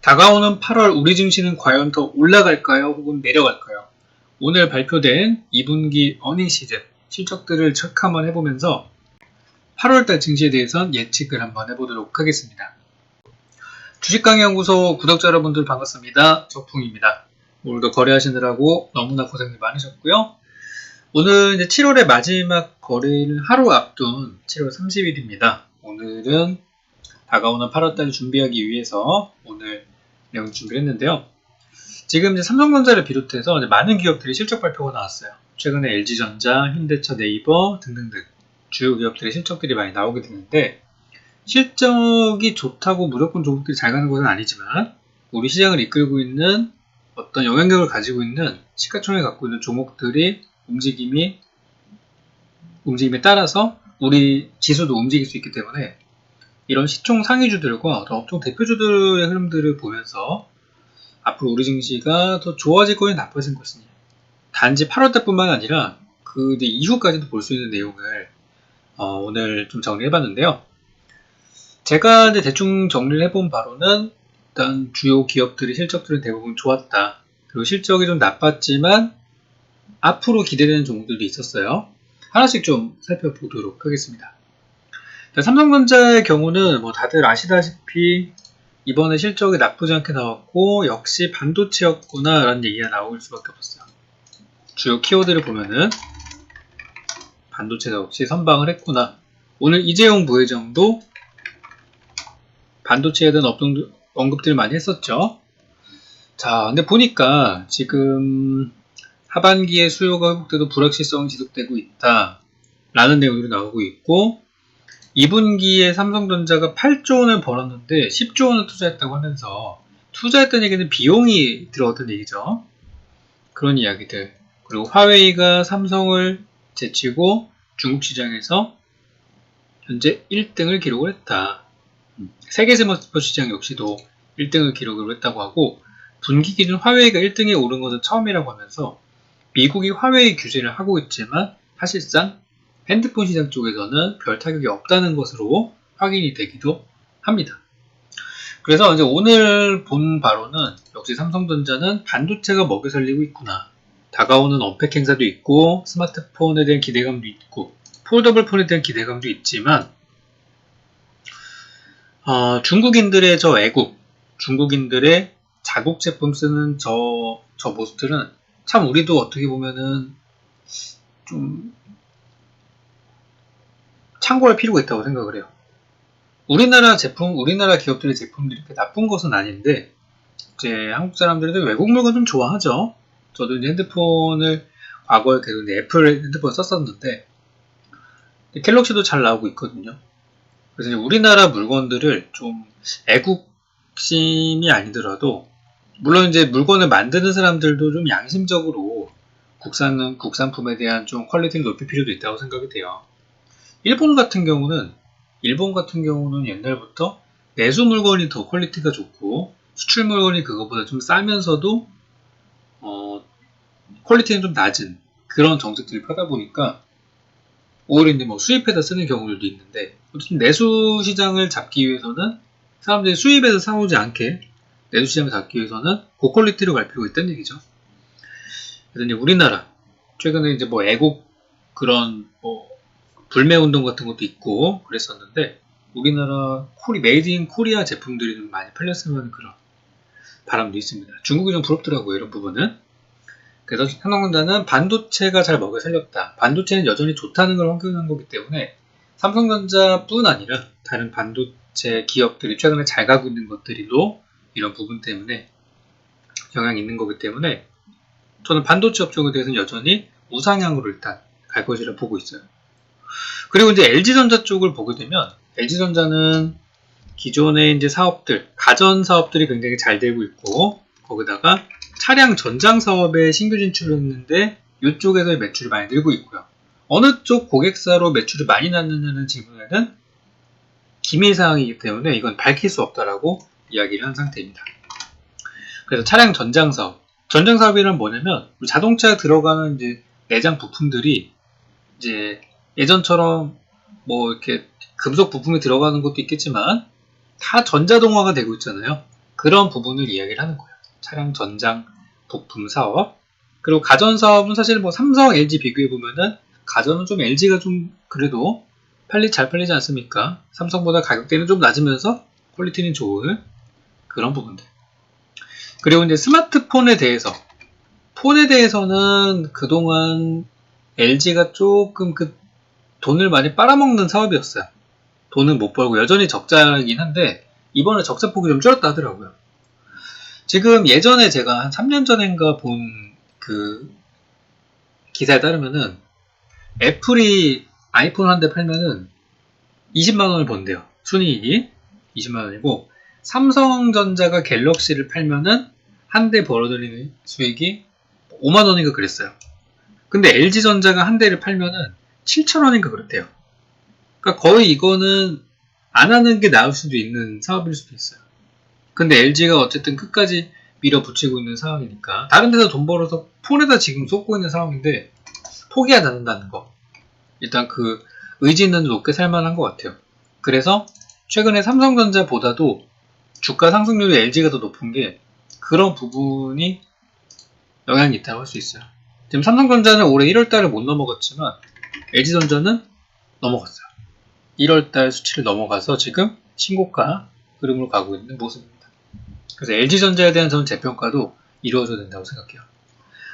다가오는 8월 우리 증시는 과연 더 올라갈까요? 혹은 내려갈까요? 오늘 발표된 2분기 어닝 시즌 실적들을 체크 한번 해보면서 8월달 증시에 대해선 예측을 한번 해보도록 하겠습니다. 주식강연구소 구독자 여러분들 반갑습니다. 적풍입니다. 오늘도 거래하시느라고 너무나 고생이 많으셨고요. 오늘 이제 7월의 마지막 거래를 하루 앞둔 7월 30일입니다. 오늘은 다가오는 8월달을 준비하기 위해서 오늘 내용 준비를 했는데요. 지금 이제 삼성전자를 비롯해서 이제 많은 기업들이 실적 발표가 나왔어요. 최근에 LG전자, 현대차, 네이버 등등등 주요 기업들의 실적들이 많이 나오게 되는데 실적이 좋다고 무조건 종목들이 잘 가는 것은 아니지만 우리 시장을 이끌고 있는 어떤 영향력을 가지고 있는 시가총액을 갖고 있는 종목들이 움직임에 따라서 우리 지수도 움직일 수 있기 때문에 이런 시총 상위주들과 업종 대표주들의 흐름들을 보면서 앞으로 우리 증시가 더 좋아질 거냐 나빠질 것이냐 단지 8월달뿐만 아니라 그 이후까지도 볼 수 있는 내용을 오늘 좀 정리해봤는데요. 제가 이제 대충 정리를 해본 바로는 일단 주요 기업들의 실적들은 대부분 좋았다. 그리고 실적이 좀 나빴지만 앞으로 기대되는 종목들도 있었어요. 하나씩 좀 살펴보도록 하겠습니다. 삼성전자의 경우는 뭐 다들 아시다시피 이번에 실적이 나쁘지 않게 나왔고 역시 반도체였구나 라는 얘기가 나올 수밖에 없었어요. 주요 키워드를 보면은 반도체가 역시 선방을 했구나. 오늘 이재용 부회장도 반도체에 대한 언급들을 많이 했었죠. 자, 근데 보니까 지금 하반기에 수요가 회복돼도 불확실성이 지속되고 있다 라는 내용들이 나오고 있고 2분기에 삼성전자가 8조 원을 벌었는데 10조 원을 투자했다고 하면서 투자했던 얘기는 비용이 들어갔던 얘기죠. 그런 이야기들. 그리고 화웨이가 삼성을 제치고 중국 시장에서 현재 1등을 기록을 했다. 세계 스마트폰 시장 역시도 1등을 기록을 했다고 하고 분기 기준 화웨이가 1등에 오른 것은 처음이라고 하면서 미국이 화웨이 규제를 하고 있지만 사실상 핸드폰 시장 쪽에서는 별 타격이 없다는 것으로 확인이 되기도 합니다. 그래서 이제 오늘 본 바로는 역시 삼성전자는 반도체가 먹여 살리고 있구나. 다가오는 언팩 행사도 있고 스마트폰에 대한 기대감도 있고 폴더블 폰에 대한 기대감도 있지만 중국인들의 저 애국, 중국인들의 자국 제품 쓰는 저 모습들은 참 우리도 어떻게 보면은 좀 참고할 필요가 있다고 생각을 해요. 우리나라 제품, 우리나라 기업들의 제품들이 그렇게 나쁜 것은 아닌데 이제 한국 사람들도 외국 물건 좀 좋아하죠. 저도 이제 핸드폰을 과거에 계속 애플 핸드폰 썼었는데 갤럭시도 잘 나오고 있거든요. 그래서 이제 우리나라 물건들을 좀 애국심이 아니더라도 물론 이제 물건을 만드는 사람들도 좀 양심적으로 국산품에 대한 좀 퀄리티를 높일 필요도 있다고 생각이 돼요. 일본 같은 경우는 옛날부터 내수 물건이 더 퀄리티가 좋고 수출 물건이 그거보다 좀 싸면서도 퀄리티는 좀 낮은 그런 정책들을 펴다 보니까 오히려 이제 뭐 수입해서 쓰는 경우들도 있는데 어쨌든 내수 시장을 잡기 위해서는 사람들이 수입해서 사오지 않게 내수 시장을 잡기 위해서는 고퀄리티로 갈 필요가 있다는 얘기죠. 그래서 이제 우리나라 최근에 이제 뭐 애국 그런 뭐 불매 운동 같은 것도 있고 그랬었는데 우리나라 메이드 인 코리아 제품들이 좀 많이 팔렸으면 하는 그런 바람도 있습니다. 중국이 좀 부럽더라고요, 이런 부분은. 그래서 삼성전자는 반도체가 잘 먹여 살렸다. 반도체는 여전히 좋다는 걸 확인한 거기 때문에 삼성전자뿐 아니라 다른 반도체 기업들이 최근에 잘 가고 있는 것들이도 이런 부분 때문에 영향이 있는 거기 때문에 저는 반도체 업종에 대해서는 여전히 우상향으로 일단 갈 것이라 보고 있어요. 그리고 이제 LG전자 쪽을 보게 되면 LG전자는 기존의 이제 사업들, 가전 사업들이 굉장히 잘 되고 있고 거기다가 차량 전장 사업에 신규 진출을 했는데 이쪽에서의 매출이 많이 늘고 있고요. 어느 쪽 고객사로 매출이 많이 났느냐는 질문에는 기밀 사항이기 때문에 이건 밝힐 수 없다라고 이야기를 한 상태입니다. 그래서 차량 전장 사업, 전장 사업이란 뭐냐면 자동차에 들어가는 이제 내장 부품들이 이제 예전처럼 뭐 이렇게 금속 부품이 들어가는 것도 있겠지만 다 전자동화가 되고 있잖아요. 그런 부분을 이야기를 하는 거예요. 차량 전장 부품 사업. 그리고 가전 사업은 사실 뭐 삼성, LG 비교해보면은 가전은 좀 LG가 좀 그래도 잘 팔리지 않습니까? 삼성보다 가격대는 좀 낮으면서 퀄리티는 좋은 그런 부분들. 그리고 이제 스마트폰에 대해서는 그동안 LG가 조금 그 돈을 많이 빨아먹는 사업이었어요. 돈은 못 벌고 여전히 적자이긴 한데 이번에 적자폭이 좀 줄었다 하더라고요. 지금 예전에 제가 한 3년 전인가 본 그 기사에 따르면은 애플이 아이폰 한 대 팔면은 20만원을 번대요. 순이익이 20만원이고 삼성전자가 갤럭시를 팔면은 한 대 벌어들이는 수익이 5만원인가 그랬어요. 근데 LG전자가 한 대를 팔면은 7천원인가 그랬대요. 그러니까 거의 이거는 안 하는 게 나을 수도 있는 사업일 수도 있어요. 근데 LG가 어쨌든 끝까지 밀어붙이고 있는 상황이니까 다른 데서 돈 벌어서 폰에다 지금 쏟고 있는 상황인데 포기하지 않는다는 거. 일단 그 의지는 높게 살만한 것 같아요. 그래서 최근에 삼성전자보다도 주가 상승률이 LG가 더 높은 게 그런 부분이 영향이 있다고 할 수 있어요. 지금 삼성전자는 올해 1월달을 못 넘어갔지만 LG전자는 넘어갔어요. 1월달 수치를 넘어가서 지금 신고가 흐름으로 가고 있는 모습입니다. 그래서 LG전자에 대한 저는 재평가도 이루어져야 된다고 생각해요.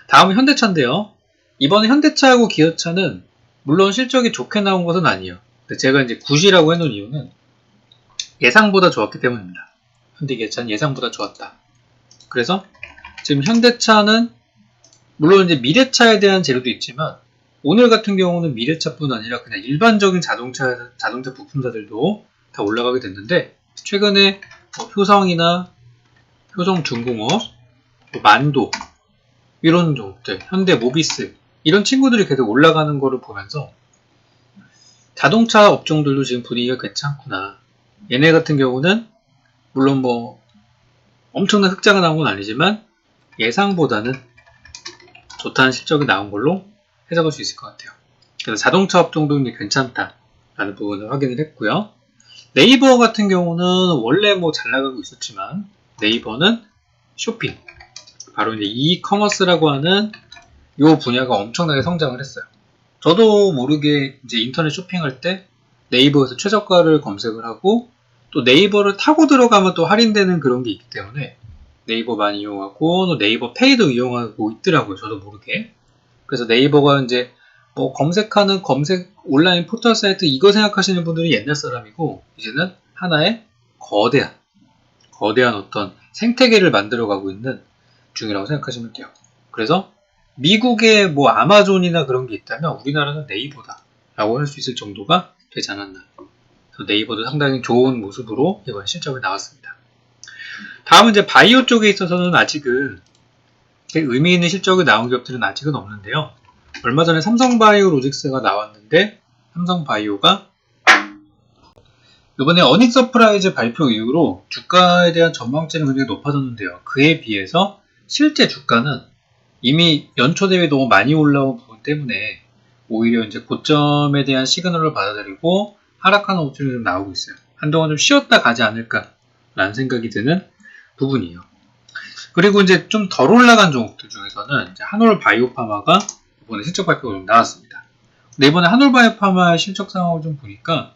다음은 현대차인데요. 이번에 현대차하고 기아차는 물론 실적이 좋게 나온 것은 아니에요. 근데 제가 이제 굿이라고 해놓은 이유는 예상보다 좋았기 때문입니다. 현대기아차는 예상보다 좋았다. 그래서 지금 현대차는 물론 이제 미래차에 대한 재료도 있지만 오늘 같은 경우는 미래차뿐 아니라 그냥 일반적인 자동차 부품사들도 다 올라가게 됐는데 최근에 효성이나 효성중공업, 만도 이런 종들, 현대모비스 이런 친구들이 계속 올라가는 거를 보면서 자동차 업종들도 지금 분위기가 괜찮구나. 얘네 같은 경우는 물론 뭐 엄청난 흑자가 나온 건 아니지만 예상보다는 좋다는 실적이 나온 걸로 해석할 수 있을 것 같아요. 그래서 자동차 업종도 괜찮다라는 부분을 확인을 했고요. 네이버 같은 경우는 원래 뭐 잘 나가고 있었지만 네이버는 쇼핑, 바로 이제 이커머스라고 하는 이 분야가 엄청나게 성장을 했어요. 저도 모르게 이제 인터넷 쇼핑할 때 네이버에서 최저가를 검색을 하고 또 네이버를 타고 들어가면 또 할인되는 그런 게 있기 때문에 네이버 많이 이용하고 또 네이버 페이도 이용하고 있더라고요. 저도 모르게. 그래서 네이버가 이제 뭐 검색하는 온라인 포털 사이트 이거 생각하시는 분들이 옛날 사람이고 이제는 하나의 거대한 어떤 생태계를 만들어가고 있는 중이라고 생각하시면 돼요. 그래서 미국에 뭐 아마존이나 그런 게 있다면 우리나라는 네이버다 라고 할 수 있을 정도가 되지 않았나. 그래서 네이버도 상당히 좋은 모습으로 이번 실적이 나왔습니다. 다음은 이제 바이오 쪽에 있어서는 아직은 의미 있는 실적이 나온 기업들은 아직은 없는데요. 얼마 전에 삼성바이오로직스가 나왔는데 삼성바이오가 이번에 어닝 서프라이즈 발표 이후로 주가에 대한 전망치는 굉장히 높아졌는데요. 그에 비해서 실제 주가는 이미 연초 대비 너무 많이 올라온 부분 때문에 오히려 이제 고점에 대한 시그널을 받아들이고 하락하는 모습이 좀 나오고 있어요. 한동안 좀 쉬었다 가지 않을까라는 생각이 드는 부분이에요. 그리고 이제 좀 덜 올라간 종목들 중에서는 이제 한올바이오파마가 이번에 실적 발표가 좀 나왔습니다. 근데 이번에 한올바이오파마 실적 상황을 좀 보니까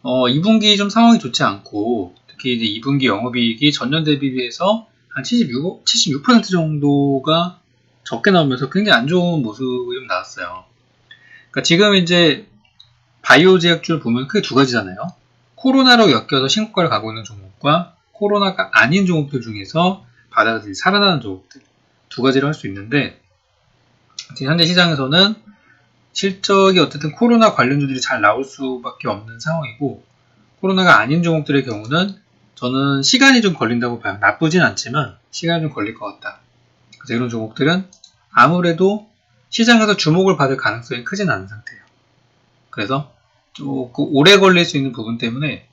2분기 좀 상황이 좋지 않고 특히 이제 2분기 영업이익이 전년 대비해서 한 76% 정도가 적게 나오면서 굉장히 안 좋은 모습이 좀 나왔어요. 그러니까 지금 이제 바이오 제약주를 보면 크게 두 가지잖아요. 코로나로 엮여서 신고가를 가고 있는 종목과 코로나가 아닌 종목들 중에서 바닥에서 살아나는 종목들 두 가지를 할 수 있는데 현재 시장에서는 실적이 어쨌든 코로나 관련주들이 잘 나올 수밖에 없는 상황이고 코로나가 아닌 종목들의 경우는 저는 시간이 좀 걸린다고 봐요. 나쁘진 않지만 시간이 좀 걸릴 것 같다. 그래서 이런 종목들은 아무래도 시장에서 주목을 받을 가능성이 크진 않은 상태예요. 그래서 조금 오래 걸릴 수 있는 부분 때문에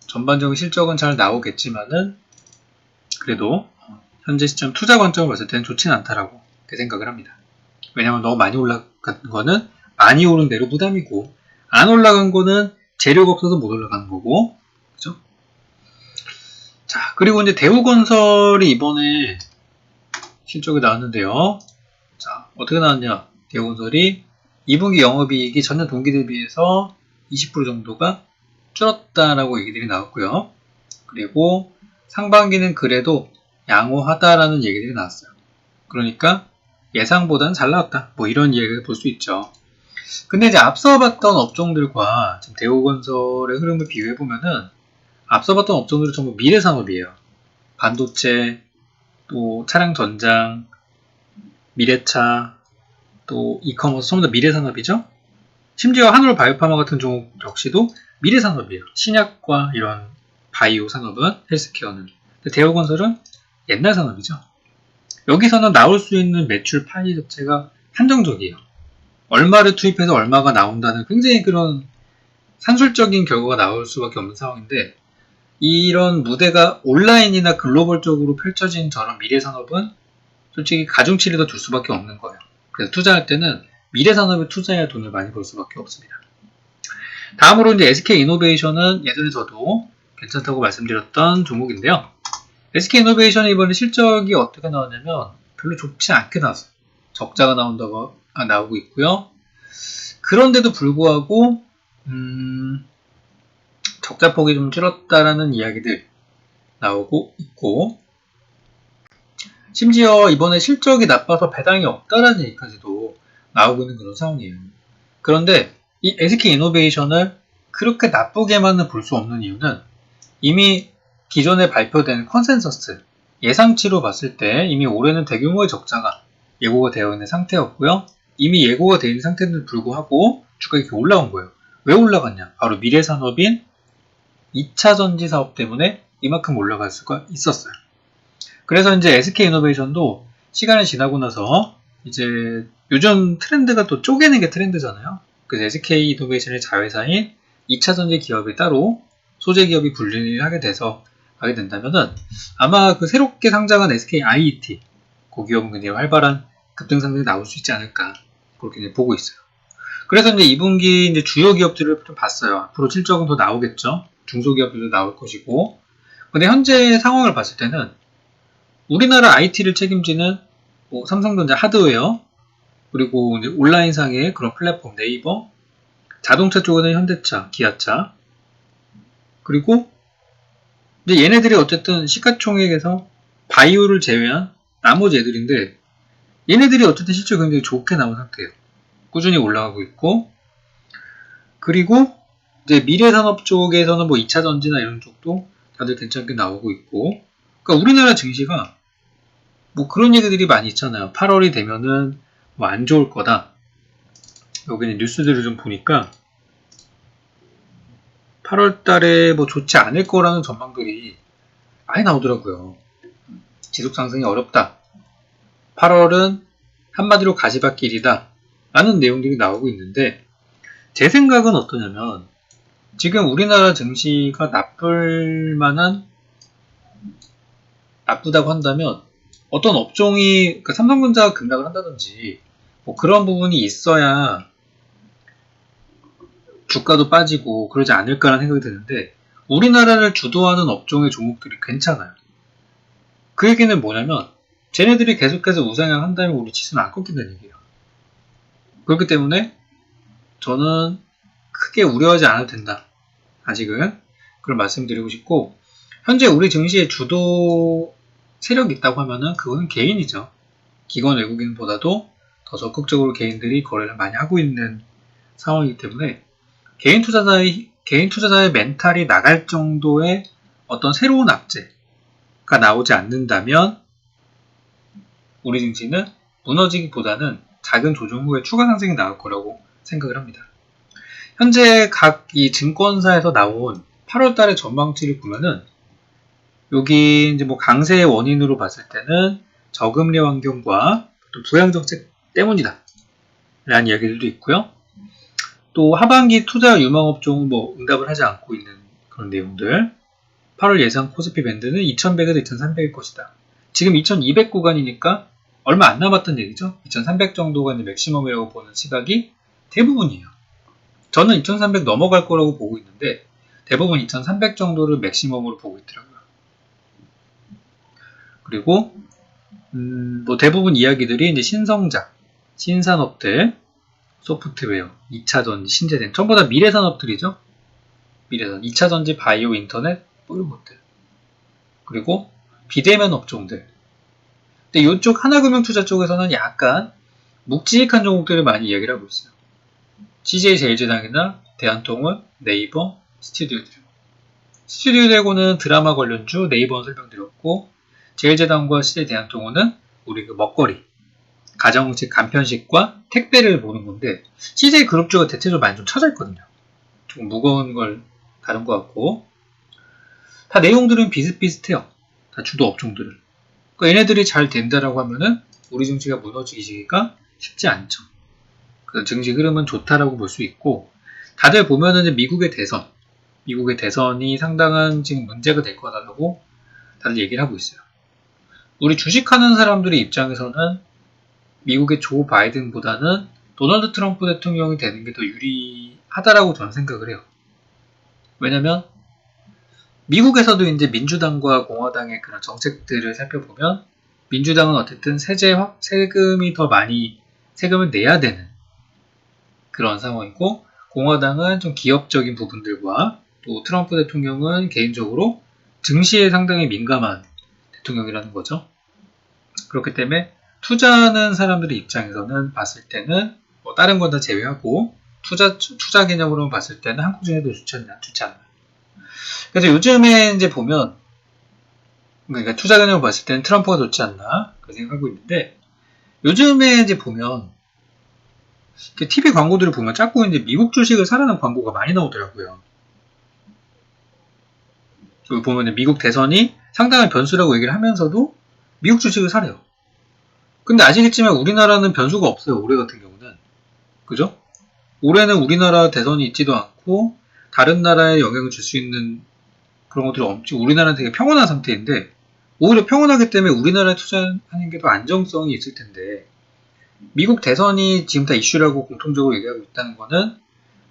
전반적인 실적은 잘 나오겠지만은 그래도 현재 시점 투자 관점을 봤을 때는 좋지는 않다라고 생각을 합니다. 왜냐하면 너무 많이 올라간 거는 많이 오른 대로 부담이고 안 올라간 거는 재료가 없어서 못 올라가는 거고 그죠? 자, 그리고 이제 대우건설이 이번에 실적이 나왔는데요. 자, 어떻게 나왔냐? 대우건설이 2분기 영업이익이 전년 동기 대비해서 20% 정도가 줄었다라고 얘기들이 나왔고요. 그리고 상반기는 그래도 양호하다라는 얘기들이 나왔어요. 그러니까 예상보다는 잘 나왔다. 뭐 이런 이야기를 볼 수 있죠. 근데 이제 앞서 봤던 업종들과 지금 대우건설의 흐름을 비교해 보면은 앞서 봤던 업종들은 전부 미래산업이에요. 반도체, 또 차량 전장, 미래차, 또 이커머스 전부 다 미래산업이죠. 심지어 한올바이오파마 같은 종목 역시도 미래산업이에요. 신약과 이런 바이오 산업은, 헬스케어는. 대우건설은 옛날 산업이죠. 여기서는 나올 수 있는 매출 파이 자체가 한정적이에요. 얼마를 투입해서 얼마가 나온다는 굉장히 그런 산술적인 결과가 나올 수밖에 없는 상황인데, 이런 무대가 온라인이나 글로벌적으로 펼쳐진 저런 미래산업은 솔직히 가중치를 더 둘 수밖에 없는 거예요. 그래서 투자할 때는 미래산업에 투자해야 돈을 많이 벌 수밖에 없습니다. 다음으로 이제 SK이노베이션은 예전에 저도 괜찮다고 말씀드렸던 종목인데요. SK이노베이션이 이번에 실적이 어떻게 나왔냐면 별로 좋지 않게 나왔어요. 적자가 나오고 있고요. 그런데도 불구하고 적자폭이 좀 줄었다라는 이야기들 나오고 있고, 심지어 이번에 실적이 나빠서 배당이 없다라는 얘기까지도 나오고 있는 그런 상황이에요. 그런데 이 SK이노베이션을 그렇게 나쁘게만은 볼 수 없는 이유는 이미 기존에 발표된 컨센서스 예상치로 봤을 때 이미 올해는 대규모의 적자가 예고가 되어 있는 상태였고요. 이미 예고가 되어 있는 상태에도 불구하고 주가가 이렇게 올라온 거예요. 왜 올라갔냐? 바로 미래산업인 2차 전지 사업 때문에 이만큼 올라갈 수가 있었어요. 그래서 이제 SK이노베이션도 시간이 지나고 나서 이제 요즘 트렌드가 또 쪼개는 게 트렌드잖아요. 그래서 SK이노베이션의 자회사인 2차 전지 기업이 따로 소재 기업이 분리를 하게 된다면은 아마 그 새롭게 상장한 SKIET 그 기업은 굉장히 활발한 급등상승이 나올 수 있지 않을까 그렇게 이제 보고 있어요. 그래서 이제 2분기 이제 주요 기업들을 좀 봤어요. 앞으로 실적은 더 나오겠죠. 중소기업들도 나올 것이고. 근데 현재 상황을 봤을 때는 우리나라 IT를 책임지는 뭐 삼성전자 하드웨어, 그리고 이제 온라인상의 그런 플랫폼 네이버, 자동차 쪽에는 현대차, 기아차, 그리고 이제 얘네들이 어쨌든 시가총액에서 바이오를 제외한 나머지 애들인데, 얘네들이 어쨌든 실적이 굉장히 좋게 나온 상태예요. 꾸준히 올라가고 있고, 그리고 이제 미래산업 쪽에서는 뭐 2차 전지나 이런 쪽도 다들 괜찮게 나오고 있고, 그러니까 우리나라 증시가 뭐 그런 얘기들이 많이 있잖아요. 8월이 되면은 뭐 안 좋을 거다. 여기는 뉴스들을 좀 보니까 8월 달에 뭐 좋지 않을 거라는 전망들이 많이 나오더라고요. 지속 상승이 어렵다. 8월은 한마디로 가시밭길이다. 라는 내용들이 나오고 있는데, 제 생각은 어떠냐면, 지금 우리나라 증시가 나쁘다고 한다면, 어떤 업종이, 그러니까 삼성전자가 급락을 한다든지, 뭐 그런 부분이 있어야 주가도 빠지고 그러지 않을까라는 생각이 드는데, 우리나라를 주도하는 업종의 종목들이 괜찮아요. 그 얘기는 뭐냐면, 쟤네들이 계속해서 우상향 한다면 우리 지수는 안 꺾인다는 얘기예요. 그렇기 때문에 저는 크게 우려하지 않아도 된다. 아직은 그런 말씀드리고 싶고, 현재 우리 증시의 주도 세력이 있다고 하면은 그거는 개인이죠. 기관 외국인보다도 더 적극적으로 개인들이 거래를 많이 하고 있는 상황이기 때문에 개인 투자자의 멘탈이 나갈 정도의 어떤 새로운 악재가 나오지 않는다면 우리 증시는 무너지기보다는 작은 조정 후에 추가 상승이 나올 거라고 생각을 합니다. 현재 각 이 증권사에서 나온 8월 달의 전망치를 보면은 여기 이제 뭐 강세의 원인으로 봤을 때는 저금리 환경과 또 부양정책 때문이다 라는 이야기들도 있고요. 또 하반기 투자 유망업종은 뭐 응답을 하지 않고 있는 그런 내용들. 8월 예상 코스피 밴드는 2100에서 2300일 것이다. 지금 2200 구간이니까 얼마 안 남았던 얘기죠. 2300 정도가 이제 맥시멈이라고 보는 시각이 대부분이에요. 저는 2300 넘어갈 거라고 보고 있는데 대부분 2300 정도를 맥시멈으로 보고 있더라고요. 그리고 뭐 대부분 이야기들이 이제 신성장, 신산업들, 소프트웨어, 2차전지, 신재생, 전부 다 미래산업들이죠. 미래산, 2차전지, 바이오, 인터넷, 뭐 이런 것들. 그리고 비대면 업종들. 근데 이쪽 하나금융투자 쪽에서는 약간 묵직한 종목들을 많이 이야기를 하고 있어요. CJ제일제당이나 대한통운, 네이버, 스튜디오드래곤. 스튜디오드래곤은 드라마 관련주, 네이버는 설명드렸고, 제일제당과 CJ대한통운은 우리 그 먹거리, 가정식 간편식과 택배를 보는 건데, CJ그룹주가 대체적으로 많이 좀 쳐져 있거든요. 좀 무거운 걸 다룬 것 같고, 다 내용들은 비슷비슷해요. 다 주도 업종들은. 그러니까 얘네들이 잘 된다라고 하면은 우리 증시가 무너지기가 쉽지 않죠. 그 증시 흐름은 좋다라고 볼 수 있고, 다들 보면은 이제 미국의 대선이 상당한 지금 문제가 될 거다라고 다들 얘기를 하고 있어요. 우리 주식하는 사람들의 입장에서는 미국의 조 바이든보다는 도널드 트럼프 대통령이 되는 게 더 유리하다라고 저는 생각을 해요. 왜냐면 미국에서도 이제 민주당과 공화당의 그런 정책들을 살펴보면 민주당은 어쨌든 세금이 더 많이 세금을 내야 되는 그런 상황이고 공화당은 좀 기업적인 부분들과 또 트럼프 대통령은 개인적으로 증시에 상당히 민감한 대통령이라는 거죠. 그렇기 때문에 투자하는 사람들의 입장에서는 봤을 때는 뭐 다른 건 다 제외하고 투자 개념으로 봤을 때는 한국증시도 좋지 않나. 그래서 요즘에 이제 보면 그러니까 투자 개념으로 봤을 때는 트럼프가 좋지 않나 그렇게 생각하고 있는데 요즘에 이제 보면 TV 광고들을 보면 자꾸 이제 미국 주식을 사라는 광고가 많이 나오더라고요. 여기 보면 미국 대선이 상당한 변수라고 얘기를 하면서도 미국 주식을 사래요. 근데 아시겠지만 우리나라는 변수가 없어요. 올해 같은 경우는. 그죠? 올해는 우리나라 대선이 있지도 않고 다른 나라에 영향을 줄 수 있는 그런 것들이 없지. 우리나라는 되게 평온한 상태인데 오히려 평온하기 때문에 우리나라에 투자하는 게 더 안정성이 있을 텐데 미국 대선이 지금 다 이슈라고 공통적으로 얘기하고 있다는 거는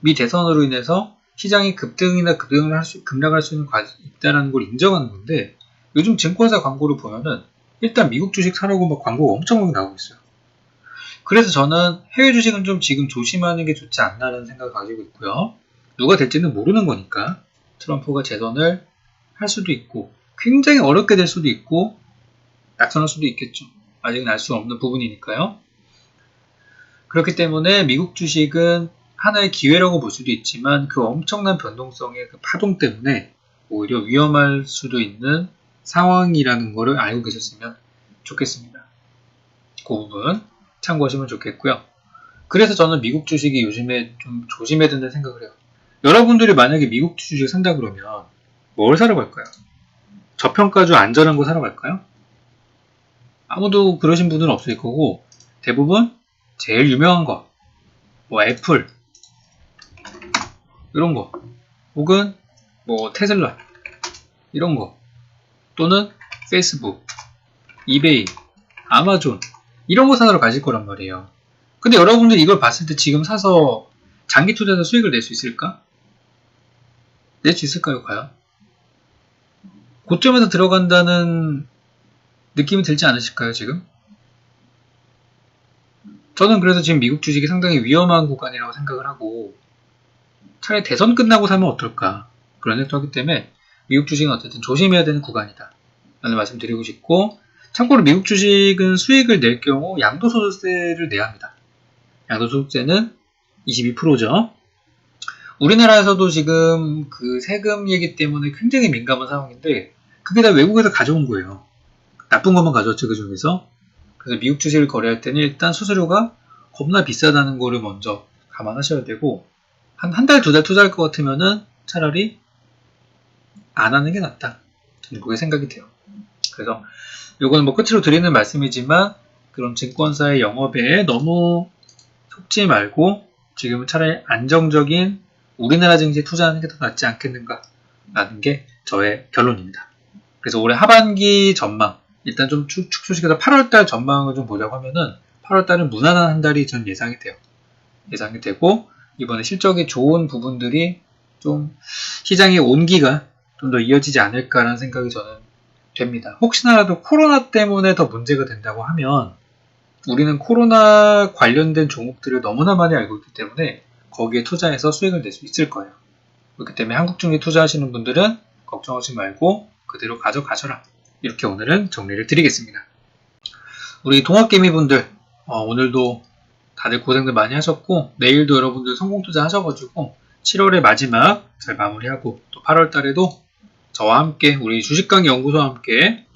미 대선으로 인해서 시장이 급등이나 급락할 수 있다는 걸 인정하는 건데 요즘 증권사 광고를 보면은 일단 미국 주식 사라고 막 광고가 엄청 나오고 있어요. 그래서 저는 해외 주식은 좀 지금 조심하는 게 좋지 않나라는 생각을 가지고 있고요. 누가 될지는 모르는 거니까 트럼프가 재선을 할 수도 있고 굉장히 어렵게 될 수도 있고 낙선할 수도 있겠죠. 아직은 알 수 없는 부분이니까요. 그렇기 때문에 미국 주식은 하나의 기회라고 볼 수도 있지만 그 엄청난 변동성의 그 파동 때문에 오히려 위험할 수도 있는 상황이라는 것을 알고 계셨으면 좋겠습니다. 그 부분 참고하시면 좋겠고요. 그래서 저는 미국 주식이 요즘에 좀 조심해야 된다는 생각을 해요. 여러분들이 만약에 미국 주식 산다 그러면 뭘 사러 갈까요? 저평가주 안전한 거 사러 갈까요? 아무도 그러신 분은 없을 거고 대부분 제일 유명한 거, 뭐 애플 이런 거, 혹은 뭐 테슬라 이런 거, 또는 페이스북, 이베이, 아마존 이런 거 사러 가실 거란 말이에요. 근데 여러분들이 이걸 봤을 때 지금 사서 장기 투자에서 수익을 낼 수 있을까? 낼 수 있을까요, 과연? 고점에서 들어간다는 느낌이 들지 않으실까요, 지금? 저는 그래서 지금 미국 주식이 상당히 위험한 구간이라고 생각을 하고 차라리 대선 끝나고 사면 어떨까 그런 생각도 하기 때문에 미국 주식은 어쨌든 조심해야 되는 구간이다 라는 말씀 드리고 싶고 참고로 미국 주식은 수익을 낼 경우 양도소득세를 내야 합니다. 양도소득세는 22%죠. 우리나라에서도 지금 그 세금 얘기 때문에 굉장히 민감한 상황인데 그게 다 외국에서 가져온 거예요. 나쁜 것만 가져왔죠, 그 중에서. 그래서 미국 주식을 거래할 때는 일단 수수료가 겁나 비싸다는 거를 먼저 감안하셔야 되고 한 달, 두 달 투자할 것 같으면은 차라리 안 하는 게 낫다. 저는 그게 생각이 돼요. 그래서 요거는 뭐 끝으로 드리는 말씀이지만 그런 증권사의 영업에 너무 속지 말고 지금은 차라리 안정적인 우리나라 증시에 투자하는 게 더 낫지 않겠는가 라는 게 저의 결론입니다. 그래서 올해 하반기 전망 일단 좀 축소시켜서 8월달 전망을 좀 보자고 하면은 8월달은 무난한 한 달이 전 예상이 돼요. 예상이 되고 이번에 실적이 좋은 부분들이 좀 시장의 온기가 좀 더 이어지지 않을까라는 생각이 저는 됩니다. 혹시나라도 코로나 때문에 더 문제가 된다고 하면 우리는 코로나 관련된 종목들을 너무나 많이 알고 있기 때문에 거기에 투자해서 수익을 낼 수 있을 거예요. 그렇기 때문에 한국증리 투자하시는 분들은 걱정하지 말고 그대로 가져가셔라. 이렇게 오늘은 정리를 드리겠습니다. 우리 동학개미분들 오늘도 다들 고생들 많이 하셨고 내일도 여러분들 성공투자 하셔가지고 7월의 마지막 잘 마무리하고 또 8월 달에도 저와 함께 우리 주식강의 연구소와 함께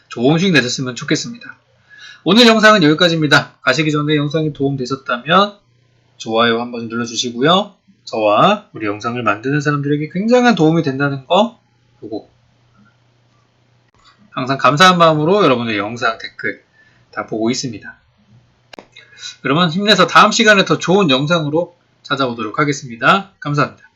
좋은 수익 내셨으면 좋겠습니다. 오늘 영상은 여기까지입니다. 가시기 전에 영상이 도움되셨다면 좋아요 한번 눌러주시고요. 저와 우리 영상을 만드는 사람들에게 굉장한 도움이 된다는 거 보고 항상 감사한 마음으로 여러분의 영상 댓글 다 보고 있습니다. 그러면 힘내서 다음 시간에 더 좋은 영상으로 찾아오도록 하겠습니다. 감사합니다.